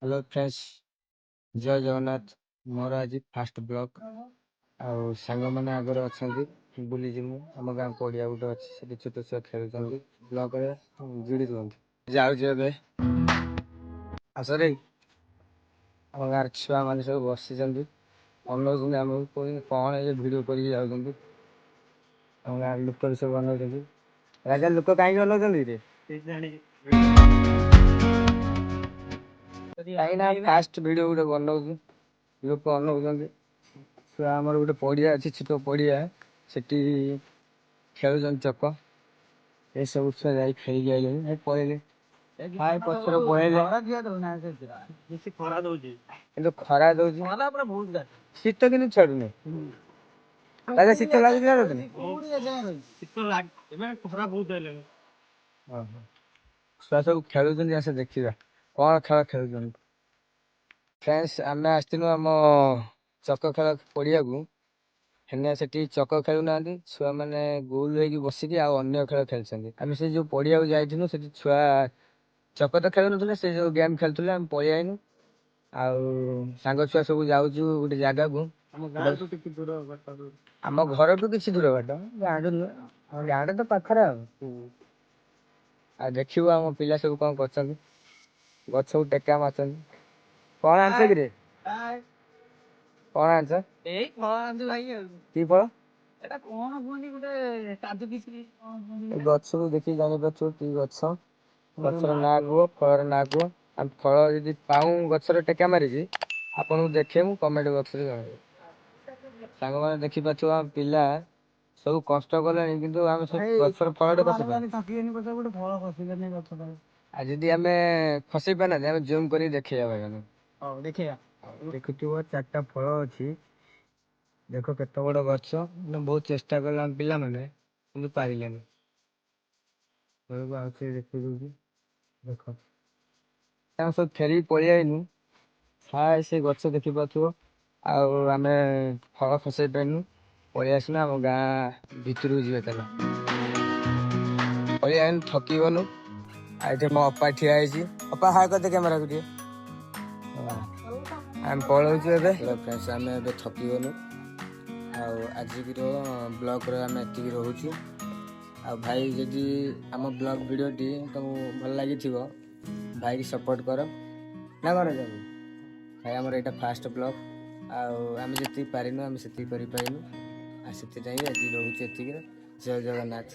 Hello friends, जय जगन्नाथ। मोर आज fast blog आउ सांग मैंने आगे अच्छा बुली जीमु आम गाँव पड़िया गोटे अच्छे छोट छुआ खेलुं ब्लॉग जोड़ी रुहत जाऊे आसरे आम गाँव छुआ मैंने सब बसी अनौन आम कौन ये भिड कर गाँव लोक सब अनौं राजा लोक कहीं अनौं फास्ट भिड गोटे बनाऊ लोक अनौं छुआ आम गोटे पड़िया अच्छी छोट पड़िया से खेल चक ये सब छुआ जा खेल आए पलैले पचर पलैले खरा दौर शीत कि छाड़ूनी राजा शीत लगे छुआ सब खेल देखा कौन खेल खेल फ्रेंड्स आम आसलु आम चक खेल पड़िया को हेना से चक खेलुना छुआ मैंने गोल हो बसिकी अन्य खेल खेलते आम से जो पड़िया को जाइनु से छुआ चक तो खेलु ना से जो गेम खेलुले आम पलि आईनु आंग छुआ सब जाऊँ गोटे जगह को आम घर टू कि दूर बाट गाँव तो पाखर देखू आम पिला सब कौन कर गछ टेका मार कौन आंस कि कौन आंस कि फल गछ को देखिए जानी पार्छ कि गछ गचर ना कह फलर ना कह आम फल जब पाऊँ गचर टेका मारिकी आपन को देखे कमेंट बक्स में जन सांग मैंने देखिपार आम पिला सब कष्ट कले कि आम गचर फल जदि आम खसई पाना जूम कर देखा देखुव 4टा फल अच्छी देख केत बड़ गछ बहुत चेष्टा कले आम पिला मैंने कि पारे देखी देख सब फेर पलि आईनु हाय से गछ देखिपार आम फल खसई पाइनु पलि आसना आम गाँ भितर जी पलि आईनु थकी गलु आए मो अपा ठिया अपा हाय करते कैमेरा को आम पलाऊ फ्रेंड्स आम ए थकी गलु आज ब्लॉग आम एति रोचु भाई जदि आम ब्लॉग वीडियोटी तुमको भल लगी भाई की सपोर्ट कर ना कौन भाई आमर यहाँ फास्ट ब्लॉग आम जी पारिनु आम से पारिनु आज रोचे जय जगन्नाथ।